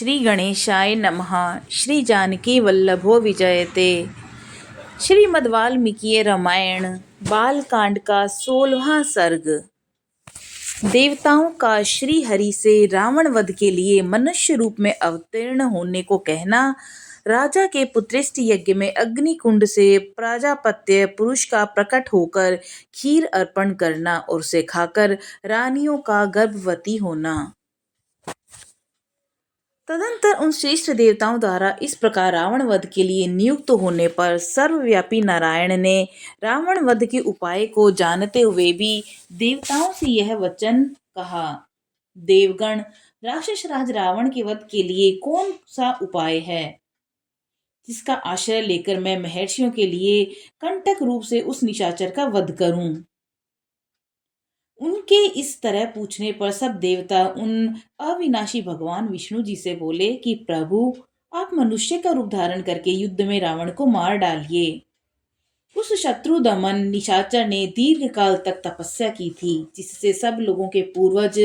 श्री गणेशाय नमः। श्री जानकी वल्लभो विजयते। श्रीमद् वाल्मीकि रामायण बालकांड का 16वां सर्ग। देवताओं का श्री हरि से रावण वध के लिए मनुष्य रूप में अवतीर्ण होने को कहना, राजा के पुत्रेष्ट यज्ञ में अग्नि कुंड से प्राजापत्य पुरुष का प्रकट होकर खीर अर्पण करना और उसे खाकर रानियों का गर्भवती होना। तदंतर उन श्रेष्ठ देवताओं द्वारा इस प्रकार रावण वध के लिए नियुक्त होने पर सर्वव्यापी नारायण ने रावण वध के उपाय को जानते हुए भी देवताओं से यह वचन कहा। देवगण, राक्षस राज रावण के वध के लिए कौन सा उपाय है जिसका आश्रय लेकर मैं महर्षियों के लिए कंटक रूप से उस निशाचर का वध करूं? उनके इस तरह पूछने पर सब देवता उन अविनाशी भगवान विष्णु जी से बोले कि प्रभु, आप मनुष्य का रूप धारण करके युद्ध में रावण को मार डालिए। उस शत्रु दमन निशाचर ने दीर्घ काल तक तपस्या की थी, जिससे सब लोगों के पूर्वज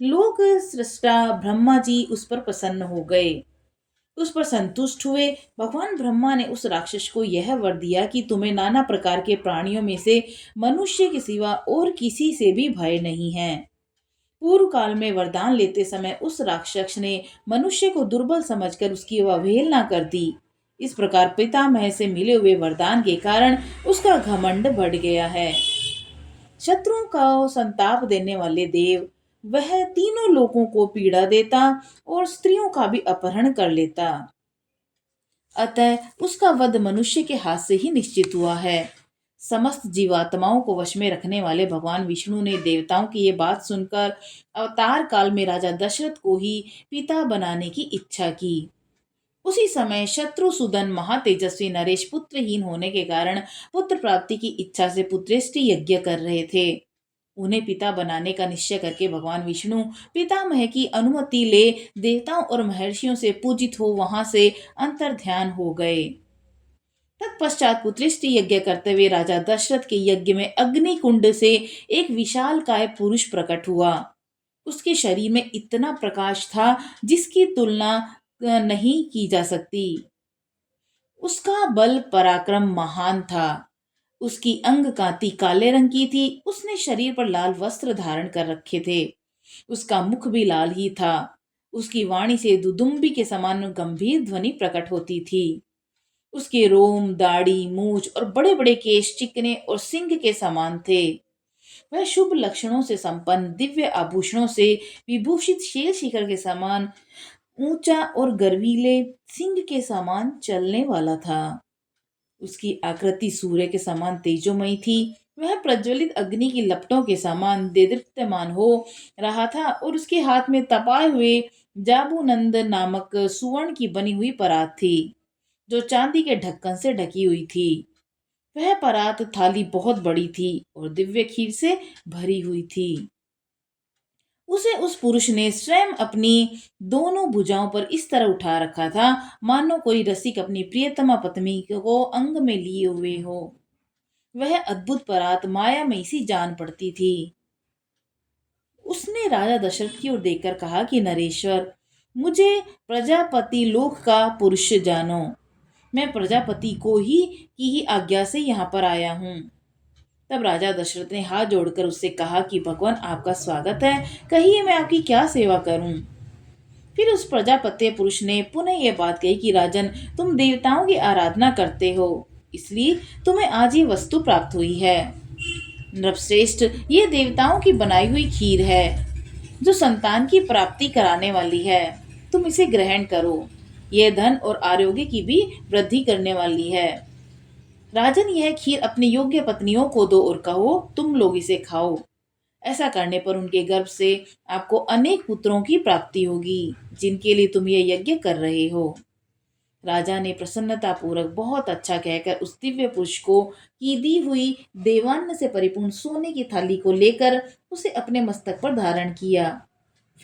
लोक सृष्टा ब्रह्मा जी उस पर प्रसन्न हो गए। उस पर संतुष्ट हुए भगवान ब्रह्मा ने उस राक्षस को यह वर दिया कि तुम्हें नाना प्रकार के प्राणियों में से मनुष्य के सिवा और किसी से भी भय नहीं है। पूर्व काल में वरदान लेते समय उस राक्षस ने मनुष्य को दुर्बल समझकर उसकी अवहेलना कर दी। इस प्रकार पितामह से मिले हुए वरदान के कारण उसका घमंड बढ़ गया है। शत्रुओं का संताप देने वाले देव, वह तीनों लोगों को पीड़ा देता और स्त्रियों का भी अपहरण कर लेता। अतः उसका वध मनुष्य के हाथ से ही निश्चित हुआ है। समस्त जीवात्माओं को वश में रखने वाले भगवान विष्णु ने देवताओं की ये बात सुनकर अवतार काल में राजा दशरथ को ही पिता बनाने की इच्छा की। उसी समय शत्रुसूदन महातेजस्वी नरेश पुत्रहीन होने के कारण पुत्र प्राप्ति की इच्छा से पुत्रेष्टि यज्ञ कर रहे थे। उन्हें पिता बनाने का निश्चय करके भगवान विष्णु पितामह की अनुमति ले देवताओं और महर्षियों से पूजित हो वहां से अंतर्ध्यान हो गए। तत्पश्चात पुत्रेष्टि यज्ञ करते हुए राजा दशरथ के यज्ञ में अग्नि कुंड से एक विशाल काय पुरुष प्रकट हुआ। उसके शरीर में इतना प्रकाश था जिसकी तुलना नहीं की जा सकती। उसका बल पराक्रम महान था। उसकी अंग कांति काले रंग की थी। उसने शरीर पर लाल वस्त्र धारण कर रखे थे। उसका मुख भी लाल ही था। उसकी वाणी से दुदुम्बी के समान गंभीर ध्वनि प्रकट होती थी। उसके रोम, दाढ़ी, मूछ और बड़े बड़े केश चिकने और सिंह के समान थे। वह शुभ लक्षणों से संपन्न, दिव्य आभूषणों से विभूषित शेर शिखर के समान ऊंचा और गर्वीले सिंह के समान चलने वाला था। उसकी आकृति सूर्य के समान तेजोमयी थी। वह प्रज्वलित अग्नि की लपटों के समान देदीप्यमान हो रहा था और उसके हाथ में तपाए हुए जाबूनंद नामक सुवर्ण की बनी हुई परात थी, जो चांदी के ढक्कन से ढकी हुई थी। वह परात थाली बहुत बड़ी थी और दिव्य खीर से भरी हुई थी। उसे उस पुरुष ने स्वयं अपनी दोनों भुजाओं पर इस तरह उठा रखा था मानो कोई रसिक अपनी प्रियतमा पत्नी को अंग में लिए हुए हो। वह अद्भुत परात मायामयी सी जान पड़ती थी। उसने राजा दशरथ की ओर देखकर कहा कि नरेश्वर, मुझे प्रजापति लोक का पुरुष जानो। मैं प्रजापति को ही आज्ञा से यहाँ पर आया हूँ। तब राजा दशरथ ने हाथ जोड़कर उससे कहा कि भगवान, आपका स्वागत है, कहिए मैं आपकी क्या सेवा करूं। फिर उस प्रजापत्य पुरुष ने पुनः यह बात कही कि राजन, तुम देवताओं की आराधना करते हो, इसलिए तुम्हें आज ये वस्तु प्राप्त हुई है। नृपश्रेष्ठ, ये देवताओं की बनाई हुई खीर है जो संतान की प्राप्ति कराने वाली है। तुम इसे ग्रहण करो। यह धन और आरोग्य की भी वृद्धि करने वाली है। राजन, यह खीर अपनी योग्य पत्नियों को दो और कहो, तुम लोग इसे खाओ। ऐसा करने पर उनके गर्भ से आपको अनेक पुत्रों की प्राप्ति होगी, जिनके लिए तुम यह यज्ञ कर रहे हो। राजा ने प्रसन्नता पूर्वक बहुत अच्छा कहकर उस दिव्य पुरुष को की दी हुई देवान्न से परिपूर्ण सोने की थाली को लेकर उसे अपने मस्तक पर धारण किया।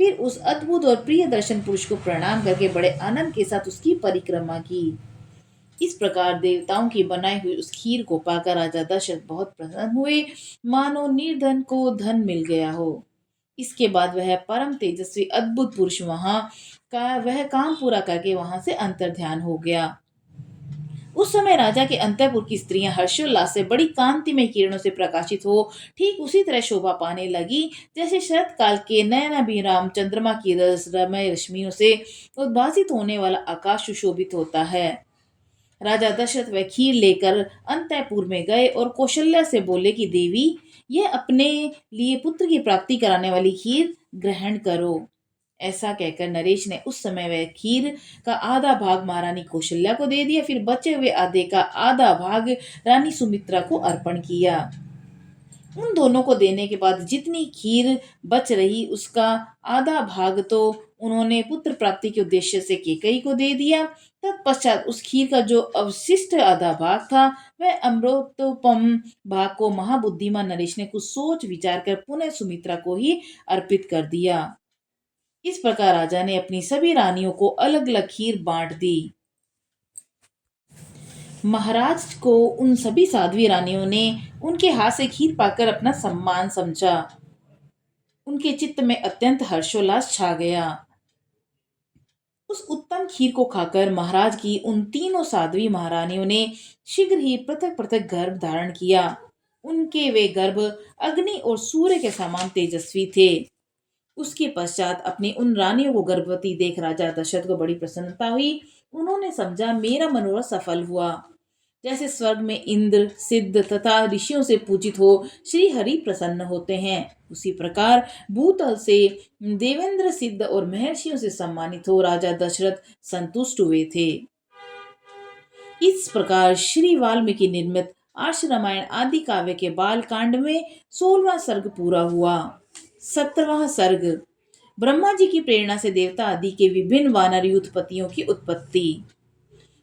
फिर उस अद्भुत और प्रिय दर्शन पुरुष को प्रणाम करके बड़े आनंद के साथ उसकी परिक्रमा की। इस प्रकार देवताओं की बनाई हुई उस खीर को पाकर राजा दशरथ बहुत प्रसन्न हुए, मानो निर्धन को धन मिल गया हो। इसके बाद वह परम तेजस्वी अद्भुत पुरुष वहां का वह काम पूरा करके वहां से अंतर्ध्यान हो गया। उस समय राजा के अंतःपुर की स्त्रियां हर्षोल्लास से बड़ी कांतिमय किरणों से प्रकाशित हो ठीक उसी तरह शोभा पाने लगी जैसे शरत काल के नयनाभिराम चंद्रमा की रसमय रश्मियों से उद्भासित होने वाला आकाश सुशोभित होता है। राजा दशरथ वह खीर लेकर अंतःपुर में गए और कौशल्या से बोले कि देवी, यह अपने लिए पुत्र की प्राप्ति कराने वाली खीर ग्रहण करो। ऐसा कहकर नरेश ने उस समय वह खीर का आधा भाग महारानी कौशल्या को दे दिया, फिर बचे हुए आधे का आधा भाग रानी सुमित्रा को अर्पण किया। उन दोनों को देने के बाद जितनी खीर बच रही उसका आधा भाग तो उन्होंने पुत्र प्राप्ति के उद्देश्य से केकई को दे दिया। तत्पश्चात उस खीर का जो अवशिष्ट आधा भाग था वह अमृतोपम भाग को महाबुद्धिमान नरेश ने कुछ सोच विचार कर पुनः सुमित्रा को ही अर्पित कर दिया। इस प्रकार राजा ने अपनी सभी रानियों को अलग अलग खीर बांट दी। महाराज को उन सभी साध्वी रानियों ने उनके हाथ से खीर पाकर अपना सम्मान समझा। उनके चित्त में अत्यंत हर्षोल्लास छा गया। उस उत्तम खीर को खाकर महाराज की उन तीनों साध्वी महारानियों ने शीघ्र ही पृथक पृथक गर्भ धारण किया। उनके वे गर्भ अग्नि और सूर्य के समान तेजस्वी थे। उसके पश्चात अपनी उन रानियों को गर्भवती देख राजा दशरथ को बड़ी प्रसन्नता हुई। उन्होंने समझा मेरा मनोरथ सफल हुआ। जैसे स्वर्ग में इंद्र सिद्ध तथा ऋषियों से पूजित हो श्री हरि प्रसन्न होते हैं, उसी प्रकार भूतल से देवेंद्र सिद्ध और महर्षियों से सम्मानित हो राजा दशरथ संतुष्ट हुए थे। इस प्रकार श्री वाल्मीकि निर्मित आर्ष रामायण आदि काव्य के बाल कांड में 16वां सर्ग पूरा हुआ। 17वां सर्ग ब्रह्मा जी की प्रेरणा से देवता आदि के विभिन्न वानरी उत्पत्तियों की उत्पत्ति।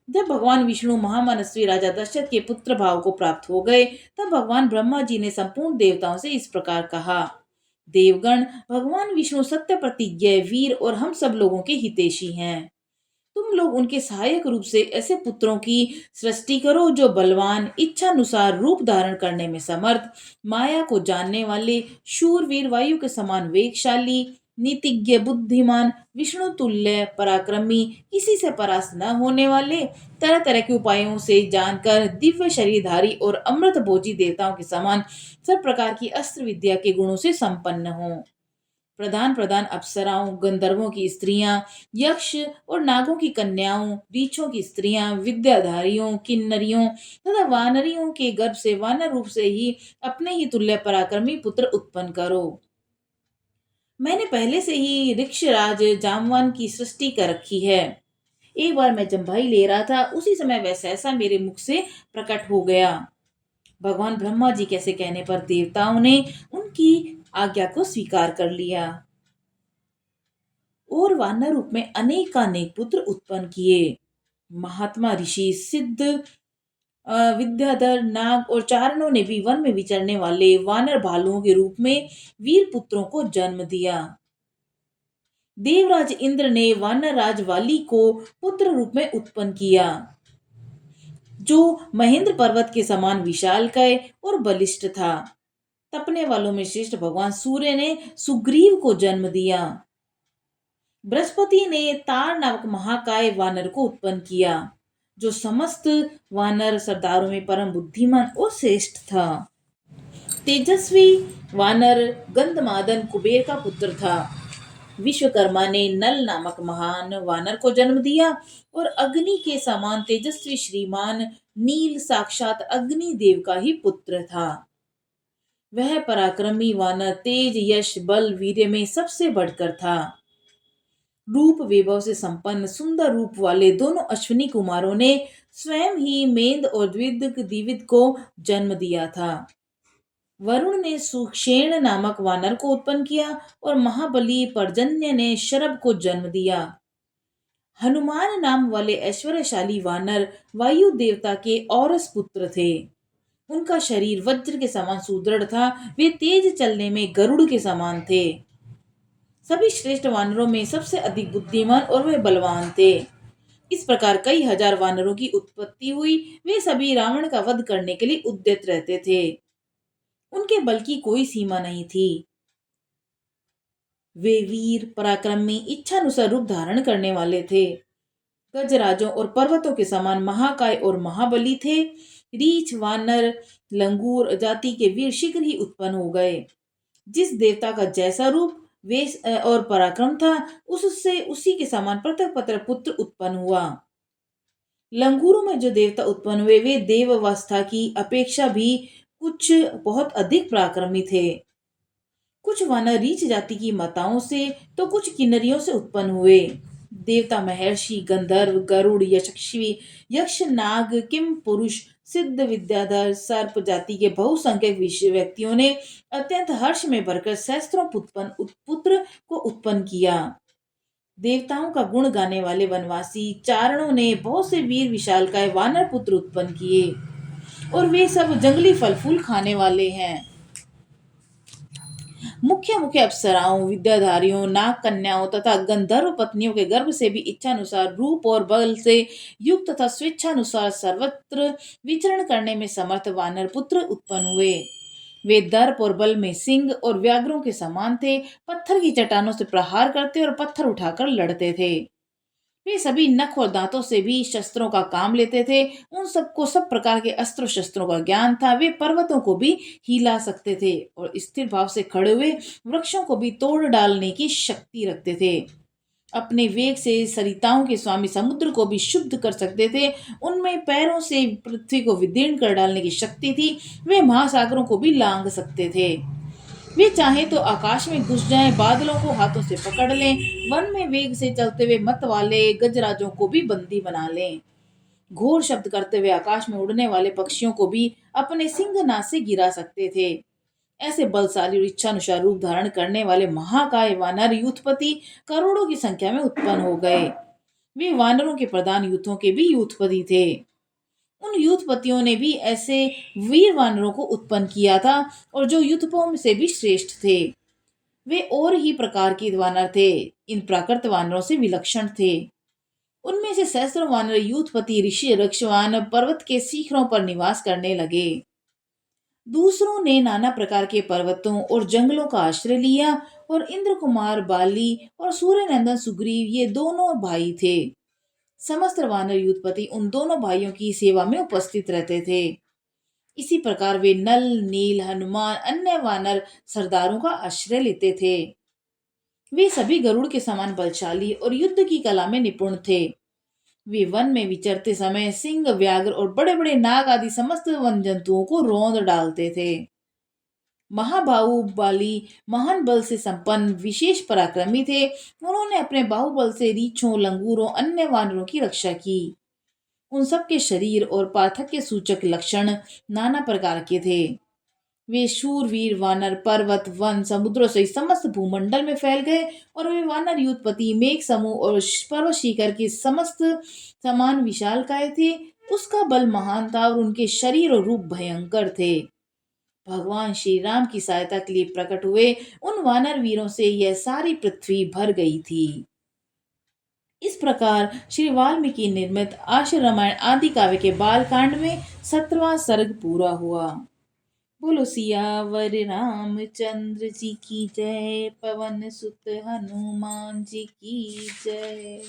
जब भगवान विष्णु महामनस्वी राजा दशरथ के पुत्र भाव को प्राप्त हो गए तब भगवान ब्रह्मा जी ने संपूर्ण देवताओं से इस प्रकार कहा, देवगण, भगवान विष्णु सत्य प्रतिज्ञ वीर और हम सब लोगों के हितैषी हैं। तुम लोग उनके सहायक रूप से ऐसे पुत्रों की सृष्टि करो जो बलवान, इच्छानुसार रूप धारण करने में समर्थ, माया को जानने वाले, शूरवीर, वायु के समान वेगशाली, नीतिज्ञ, बुद्धिमान, विष्णु तुल्य पराक्रमी, किसी से परास्त न होने वाले, तरह तरह के उपायों से जानकर दिव्य शरीरधारी और अमृत भोजी देवताओं के समान सब प्रकार की अस्त्र विद्या के गुणों से संपन्न हो। प्रधान प्रधान अप्सराओं, गंधर्वों की स्त्रियां, यक्ष और नागों की कन्याओं, रीछों की स्त्रियां, विद्याधारियों, किन्नरियों तथा वानरियों के गर्भ से वानर रूप से ही अपने ही तुल्य पराक्रमी पुत्र उत्पन्न करो। मैंने पहले से ही ऋक्षराज जामवान की सृष्टि कर रखी है। एक बार मैं जम्भाई ले रहा था, उसी समय वह सहसा मेरे मुख से प्रकट हो गया। भगवान ब्रह्मा जी कैसे कहने पर देवताओं ने उनकी आज्ञा को स्वीकार कर लिया और वानर रूप में अनेकानेक पुत्र उत्पन्न किए। महात्मा ऋषि सिद्ध विद्याधर नाग और चारणों ने भी वन में विचरने वाले वानर भालुओं के रूप में वीर पुत्रों को जन्म दिया। देवराज इंद्र ने वानर राज वाली को पुत्र रूप में उत्पन्न किया, जो महेंद्र पर्वत के समान विशालकाय और बलिष्ठ था। तपने वालों में श्रेष्ठ भगवान सूर्य ने सुग्रीव को जन्म दिया। बृहस्पति ने तार नामक महाकाय वानर को उत्पन्न किया, जो समस्त वानर सरदारों में परम बुद्धिमान और श्रेष्ठ था। तेजस्वी वानर गंधमादन कुबेर का पुत्र था। विश्वकर्मा ने नल नामक महान वानर को जन्म दिया और अग्नि के समान तेजस्वी श्रीमान नील साक्षात अग्नि देव का ही पुत्र था। वह पराक्रमी वानर तेज, यश, बल, वीर्य में सबसे बढ़कर था। रूप वैभव से संपन्न सुंदर रूप वाले दोनों अश्विनी कुमारों ने स्वयं ही मेंद और द्विविद को जन्म दिया था। वरुण ने सुक्षेण नामक वानर को उत्पन्न किया और महाबली पर्जन्य ने शरभ को जन्म दिया। हनुमान नाम वाले ऐश्वर्यशाली वानर वायु देवता के औरस पुत्र थे। उनका शरीर वज्र के समान सुदृढ़ था। वे तेज चलने में गरुड़ के समान थे। सभी श्रेष्ठ वानरों में सबसे अधिक बुद्धिमान और वे बलवान थे। इस प्रकार कई हजार वानरों की उत्पत्ति हुई। वे सभी रावण का वध करने के लिए उद्यत रहते थे। उनके बल की कोई सीमा नहीं थी। वे वीर पराक्रमी इच्छानुसार रूप धारण करने वाले थे। गजराजों और पर्वतों के समान महाकाय और महाबली थे। रीछ वानर लंगूर जाति के वीर शीघ्र ही उत्पन्न हो गए। जिस देवता का जैसा रूप वेश और पराक्रम था, उससे उसी के समान पृथक पत्र पुत्र उत्पन्न हुआ। लंगूरों में जो देवता उत्पन्न हुए वे देवावस्था की अपेक्षा भी कुछ बहुत अधिक पराक्रमी थे। कुछ वानर रीछ जाति की माताओं से तो कुछ किन्नरियों से उत्पन्न हुए। देवता महर्षि गंधर्व गरुड़ यशस्वी यक्ष नाग किम पुरुष सिद्ध विद्याधर सर्प जाति के बहुसंख्यक व्यक्तियों ने अत्यंत हर्ष में भरकर सहस्त्रों पुत्र को उत्पन्न किया। देवताओं का गुण गाने वाले वनवासी चारणों ने बहुत से वीर विशालकाय वानर पुत्र उत्पन्न किए और वे सब जंगली फल फूल खाने वाले हैं। मुख्य मुख्य अप्सराओं विद्याधारियों नाग कन्याओं तथा गंधर्व पत्नियों के गर्भ से भी इच्छानुसार रूप और बल से युक्त तथा स्वेच्छानुसार सर्वत्र विचरण करने में समर्थ वानर पुत्र उत्पन्न हुए। वे दर्प और बल में सिंह और व्याघ्रों के समान थे। पत्थर की चट्टानों से प्रहार करते और पत्थर उठाकर लड़ते थे। वे सभी नख और दांतों से भी शस्त्रों का काम लेते थे। उन सबको सब प्रकार के अस्त्र शस्त्रों का ज्ञान था। वे पर्वतों को भी हिला सकते थे और स्थिर भाव से खड़े हुए वृक्षों को भी तोड़ डालने की शक्ति रखते थे। अपने वेग से सरिताओं के स्वामी समुद्र को भी शुद्ध कर सकते थे। उनमें पैरों से पृथ्वी को विदीर्ण कर डालने की शक्ति थी। वे महासागरों को भी लांघ सकते थे। वे चाहे तो आकाश में घुस जाएं, बादलों को हाथों से पकड़ लें, वन में वेग से चलते हुए मत वाले गजराजों को भी बंदी बना लें। घोर शब्द करते हुए आकाश में उड़ने वाले पक्षियों को भी अपने सिंहनाद से गिरा सकते थे। ऐसे बलशाली और इच्छानुसार रूप धारण करने वाले महाकाय वानर यूथपति करोड़ों की संख्या में उत्पन्न हो गए। वे वानरों के प्रधान यूथों के भी यूथपति थे। उन यूथपतियों ने भी ऐसे वीर वानरों को उत्पन्न किया था और जो यूथपों से भी श्रेष्ठ थे। वे और ही प्रकार के वानर थे, इन प्राकृत वानरों से विलक्षण थे। उनमें से सहस्त्रों वानर यूथपति ऋषि रक्षवान पर्वत के शिखरों पर निवास करने लगे। दूसरों ने नाना प्रकार के पर्वतों और जंगलों का आश्रय लिया और इंद्र कुमार बाली और सूर्य नंदन सुग्रीव ये दोनों भाई थे। समस्त वानर युद्धपति उन दोनों भाइयों की सेवा में उपस्थित रहते थे। इसी प्रकार वे नल नील हनुमान अन्य वानर सरदारों का आश्रय लेते थे। वे सभी गरुड़ के समान बलशाली और युद्ध की कला में निपुण थे। वे वन में विचरते समय सिंह व्याघ्र और बड़े बड़े नाग आदि समस्त वन जंतुओं को रौंद डालते थे। महाबाहुबली महान बल से संपन्न विशेष पराक्रमी थे। उन्होंने अपने बाहुबल से रीछों लंगूरों अन्य वानरों की रक्षा की। उन सबके शरीर और पार्थक्य सूचक लक्षण नाना प्रकार के थे। वे शूरवीर वानर पर्वत वन समुद्रों से समस्त भूमंडल में फैल गए और वे वानर युद्धपति मेघ समूह और पर्वत शिखर के समस्त समान विशालकाय थे। उसका बल महान था और उनके शरीर और रूप भयंकर थे। भगवान श्री राम की सहायता के लिए प्रकट हुए उन वानर वीरों से यह सारी पृथ्वी भर गई थी। इस प्रकार श्री वाल्मीकि निर्मित आशु रामायण आदि काव्य के बाल कांड में 17वां सर्ग पूरा हुआ। बोलो सियावर रामचंद्र जी की जय, पवन सुत हनुमान जी की जय।